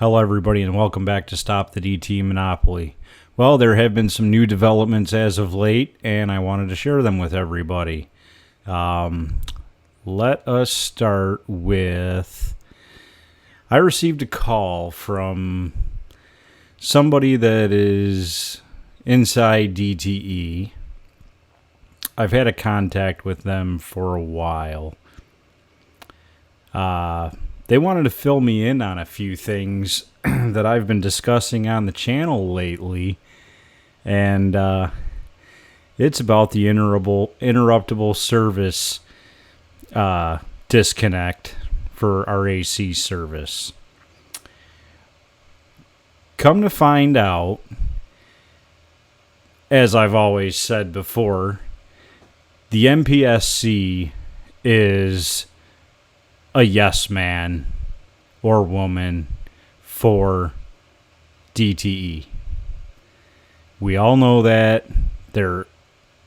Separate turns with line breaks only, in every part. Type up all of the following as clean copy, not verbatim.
Hello, everybody, and welcome back to Stop the DT Monopoly. Well, there have been some new developments as of late, and I wanted to share them with everybody. Let us start with... I received a call from somebody that is inside DTE. I've had a contact with them for a while. They wanted to fill me in on a few things that I've been discussing on the channel lately, and it's about the interruptible service disconnect for our AC service. Come to find out, as I've always said before, the MPSC is a yes man or woman for DTE. We all know that.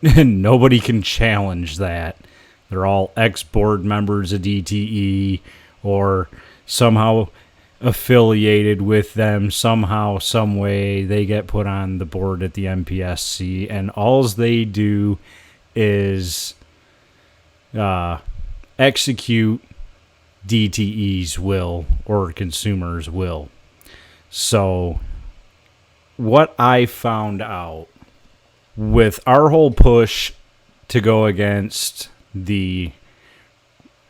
Nobody can challenge that. They're all ex-board members of DTE or somehow affiliated with them somehow, some way. They get put on the board at the MPSC, and all they do is execute DTE's will or consumer's will. So what I found out with our whole push to go against the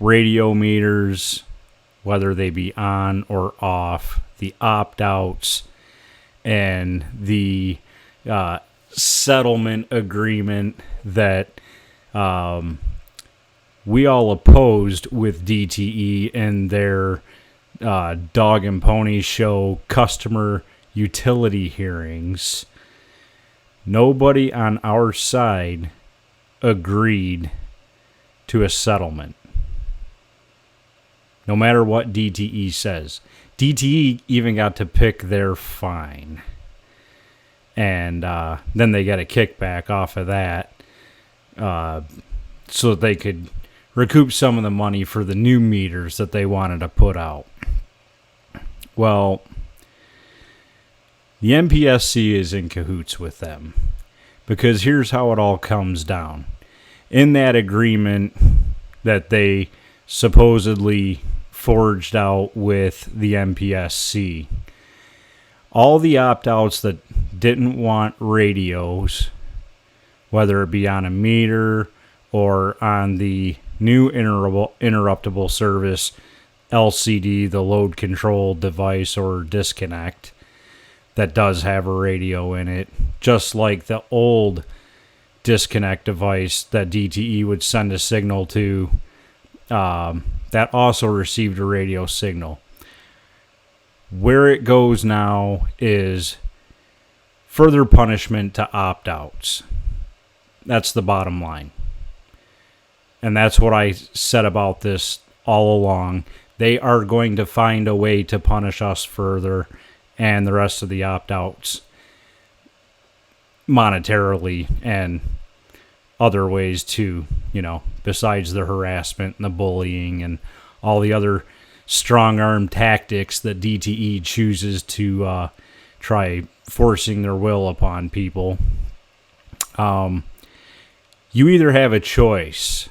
radio meters, whether they be on or off, the opt-outs, and the settlement agreement that we all opposed with DTE and their dog and pony show customer utility hearings. Nobody on our side agreed to a settlement. No matter what DTE says. DTE even got to pick their fine. And then they got a kickback off of that so that they could recoup some of the money for the new meters that they wanted to put out. Well, the MPSC is in cahoots with them, because here's how it all comes down. In that agreement that they supposedly forged out with the MPSC, all the opt-outs that didn't want radios, whether it be on a meter or on the new interruptible service LCD, the load control device or disconnect that does have a radio in it, just like the old disconnect device that DTE would send a signal to, that also received a radio signal. Where it goes now is further punishment to opt-outs. That's the bottom line. And that's what I said about this all along. They are going to find a way to punish us further and the rest of the opt-outs monetarily and other ways too, besides the harassment and the bullying and all the other strong-arm tactics that DTE chooses to try forcing their will upon people. You either have a choice,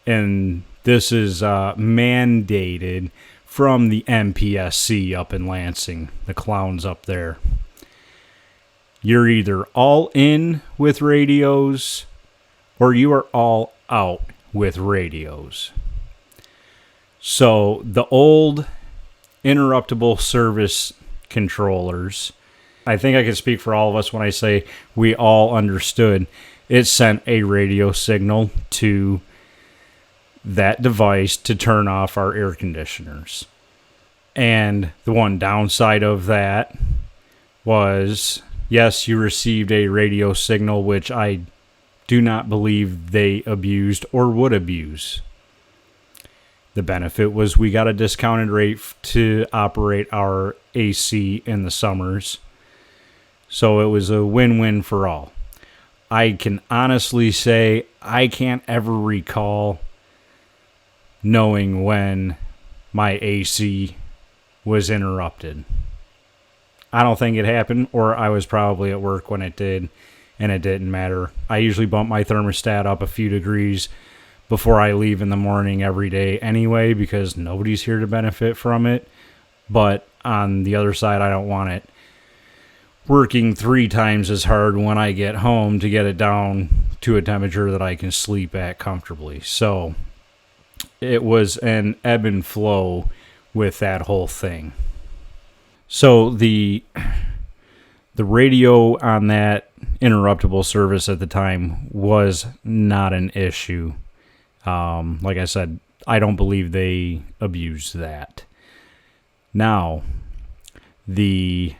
and this is mandated from the MPSC up in Lansing, the clowns up there. You're either all in with radios or you are all out with radios. So the old interruptible service controllers, I think I can speak for all of us when I say we all understood, it sent a radio signal to that device to turn off our air conditioners. And the one downside of that was, yes, you received a radio signal, which I do not believe they abused or would abuse. The benefit was we got a discounted rate to operate our AC in the summers. So it was a win-win for all. I can honestly say I can't ever recall knowing when my AC was interrupted. I don't think it happened, or I was probably at work when it did, and it didn't matter. I usually bump my thermostat up a few degrees before I leave in the morning every day anyway, because nobody's here to benefit from it. But on the other side, I don't want it working 3 times as hard when I get home to get it down to a temperature that I can sleep at comfortably. So it was an ebb and flow with that whole thing. So the radio on that interruptible service at the time was not an issue. Like I said, I don't believe they abused that. Now, the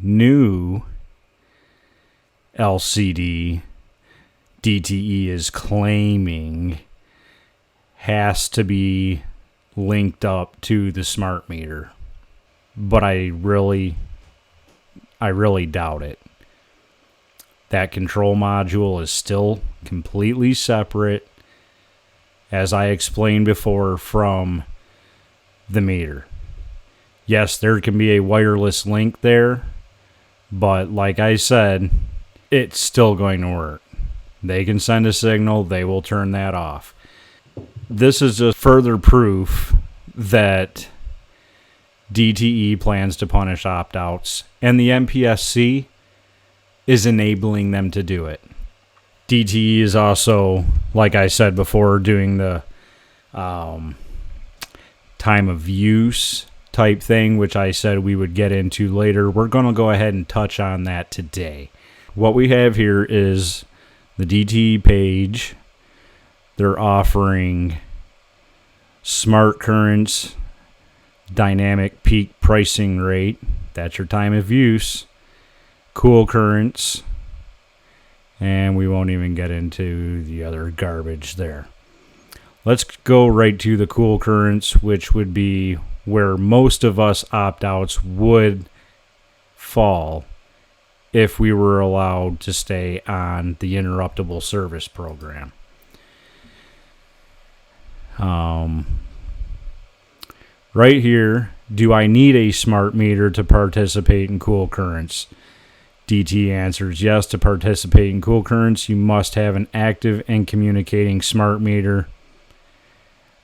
new LCD DTE is claiming has to be linked up to the smart meter, but I really doubt it. That control module is still completely separate, as I explained before, from the meter. Yes, there can be a wireless link there, but like I said, it's still going to work. They can send a signal, they will turn that off. This is just further proof that DTE plans to punish opt-outs, and the MPSC is enabling them to do it. DTE is also, like I said before, doing the time of use type thing, which I said we would get into later. We're going to go ahead and touch on that today. What we have here is the DTE page. They're offering smart currents, dynamic peak pricing rate. That's your time of use. Cool currents. And we won't even get into the other garbage there. Let's go right to the cool currents, which would be where most of us opt-outs would fall if we were allowed to stay on the interruptible service program. Right here, do I need a smart meter to participate in cool currents? DT answers yes. To participate in cool currents, you must have an active and communicating smart meter,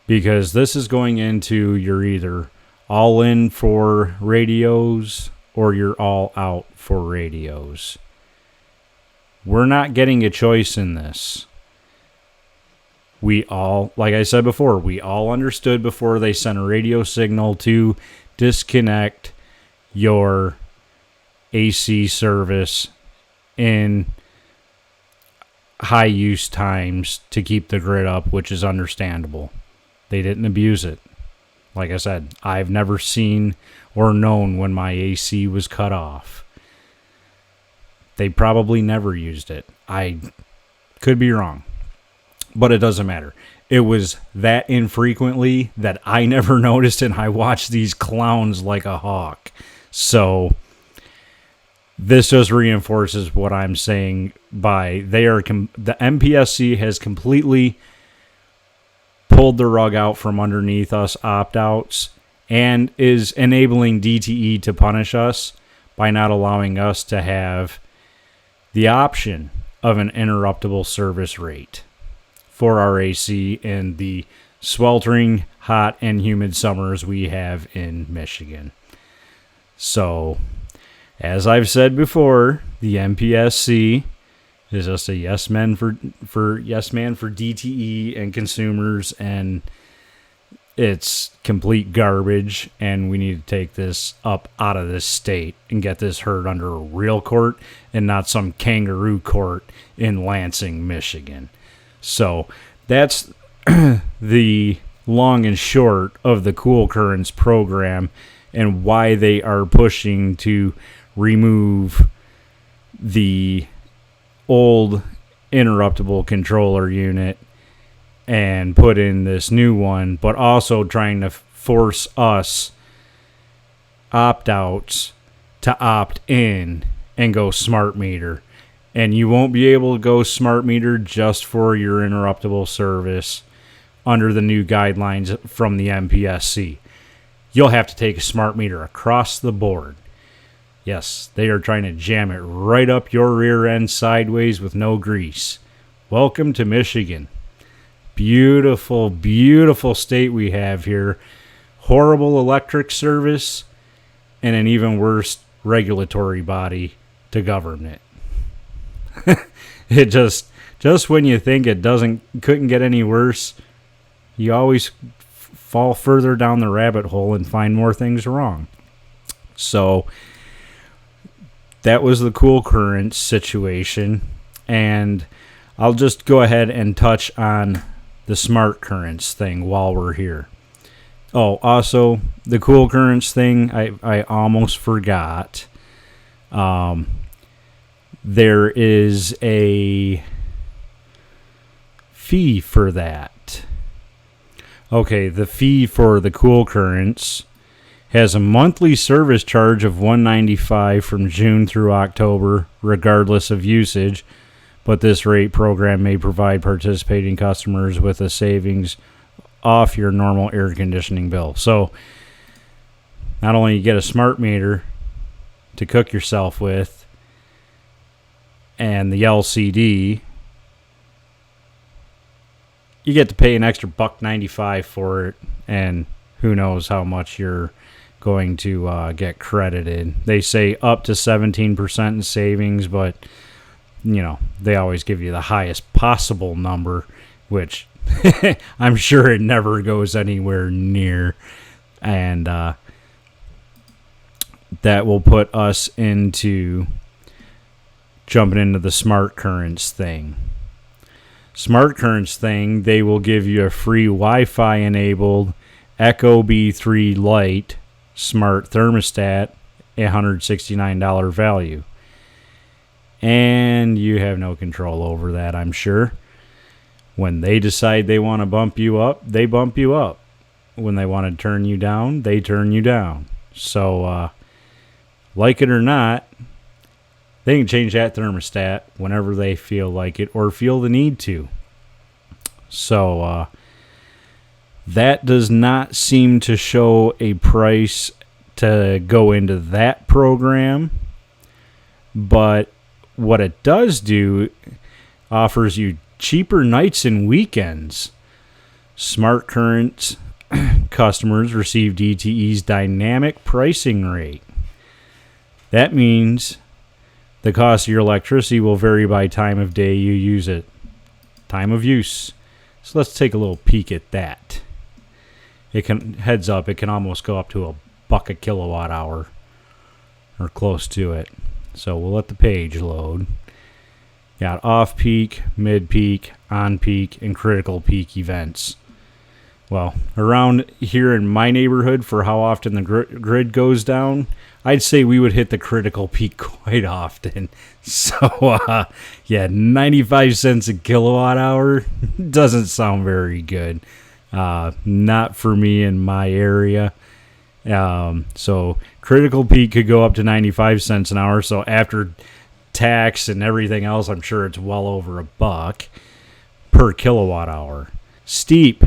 because this is going into you're either all in for radios or you're all out for radios. We're not getting a choice in this. We all, like I said before, we all understood before they sent a radio signal to disconnect your AC service in high use times to keep the grid up, which is understandable. They didn't abuse it. Like I said, I've never seen or known when my AC was cut off. They probably never used it. I could be wrong, but it doesn't matter. It was that infrequently that I never noticed, and I watched these clowns like a hawk. So this just reinforces what I'm saying by the MPSC has completely pulled the rug out from underneath us opt-outs and is enabling DTE to punish us by not allowing us to have the option of an interruptible service rate for our AC in the sweltering hot and humid summers we have in Michigan. So, as I've said before, the MPSC is just a yes man for DTE and consumers, and it's complete garbage, and we need to take this up out of this state and get this heard under a real court and not some kangaroo court in Lansing, Michigan. So that's the long and short of the Cool Currents program and why they are pushing to remove the old interruptible controller unit and put in this new one, but also trying to force us opt-outs to opt in and go smart meter. And you won't be able to go smart meter just for your interruptible service under the new guidelines from the MPSC. You'll have to take a smart meter across the board. Yes, they are trying to jam it right up your rear end sideways with no grease. Welcome to Michigan. Beautiful, beautiful state we have here. Horrible electric service and an even worse regulatory body to govern it. It just when you think it couldn't get any worse, you always fall further down the rabbit hole and find more things wrong. So that was the cool currents situation, and I'll just go ahead and touch on the smart currents thing while we're here. Oh, also the cool currents thing, I almost forgot. There is a fee for that. Okay, the fee for the cool currents has a monthly service charge of $195 from June through October, regardless of usage, but this rate program may provide participating customers with a savings off your normal air conditioning bill. So, not only you get a smart meter to cook yourself with, and the LCD, you get to pay an extra $1.95 for it, and who knows how much you're going to get credited. They say up to 17% in savings, but you know, they always give you the highest possible number, which I'm sure it never goes anywhere near. And that will put us into jumping into the smart currents thing. Smart currents thing, they will give you a free Wi-Fi enabled Echo B3 Lite smart thermostat, $169 value. And you have no control over that, I'm sure. When they decide they want to bump you up, they bump you up. When they want to turn you down, they turn you down. So, like it or not, they can change that thermostat whenever they feel like it or feel the need to. So, that does not seem to show a price to go into that program. But what it does do, offers you cheaper nights and weekends. Smart Current customers receive DTE's dynamic pricing rate. That means the cost of your electricity will vary by time of day you use it. Time of use. So let's take a little peek at that. It can, heads up, it can almost go up to $1 a kilowatt hour or close to it. So we'll let the page load. Got off-peak, mid-peak, on-peak, and critical peak events. Well, around here in my neighborhood, for how often the grid goes down, I'd say we would hit the critical peak quite often. So, yeah, 95 cents a kilowatt hour doesn't sound very good. Not for me in my area. So critical peak could go up to 95 cents an hour. So after tax and everything else, I'm sure it's well over $1 per kilowatt hour. Steep.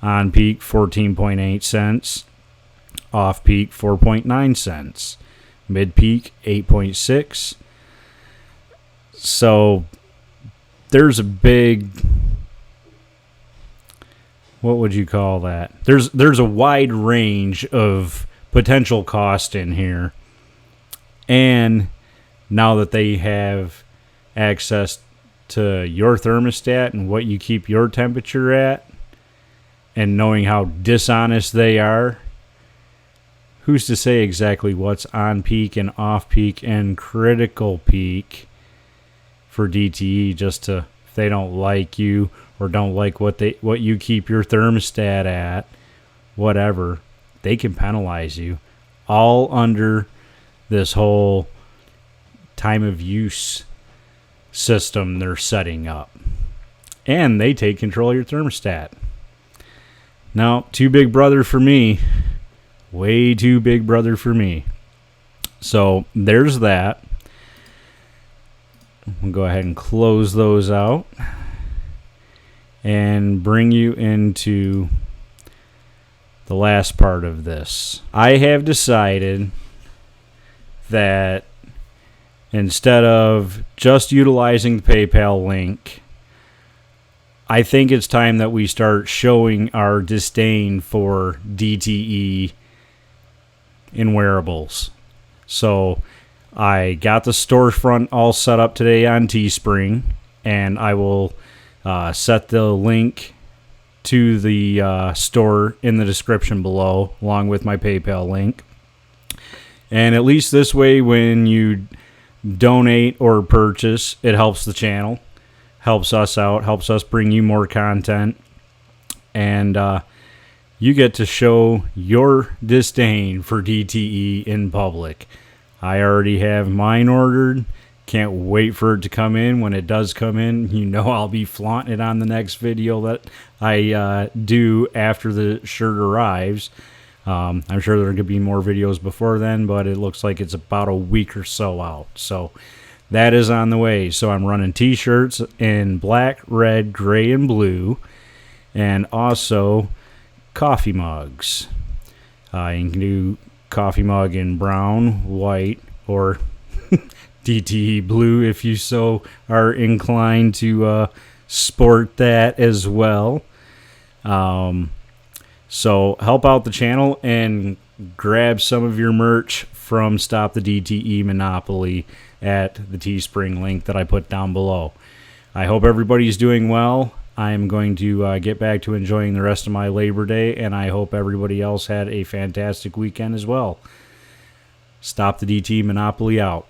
On peak, 14.8 cents. Off peak, 4.9 cents. Mid peak, 8.6. So there's a big, what would you call that? There's a wide range of potential cost in here. And now that they have access to your thermostat and what you keep your temperature at, and knowing how dishonest they are, who's to say exactly what's on peak and off peak and critical peak for DTE, just to, if they don't like you or don't like what you keep your thermostat at, whatever, they can penalize you, all under this whole time of use system they're setting up. And they take control of your thermostat. Now, too big brother for me. Way too big brother for me. So there's that. We'll go ahead and close those out and bring you into the last part of this. I have decided that instead of just utilizing the PayPal link, I think it's time that we start showing our disdain for DTE in wearables. So I got the storefront all set up today on Teespring, and I will set the link to the store in the description below, along with my PayPal link. And at least this way, when you donate or purchase, it helps the channel, helps us out, helps us bring you more content, and you get to show your disdain for DTE in public. I already have mine ordered. Can't wait for it to come in. When it does come in, you know I'll be flaunting it on the next video that I do after the shirt arrives. I'm sure there are going to be more videos before then, but it looks like it's about a week or so out. So that is on the way. So I'm running t-shirts in black, red, gray, and blue, and also coffee mugs. You can do coffee mug in brown, white, or DTE blue if you so are inclined to sport that as well. So help out the channel and grab some of your merch from Stop the DTE Monopoly at the Teespring link that I put down below. I hope everybody's doing well. I'm going to get back to enjoying the rest of my Labor Day, and I hope everybody else had a fantastic weekend as well. Stop the DTE Monopoly out.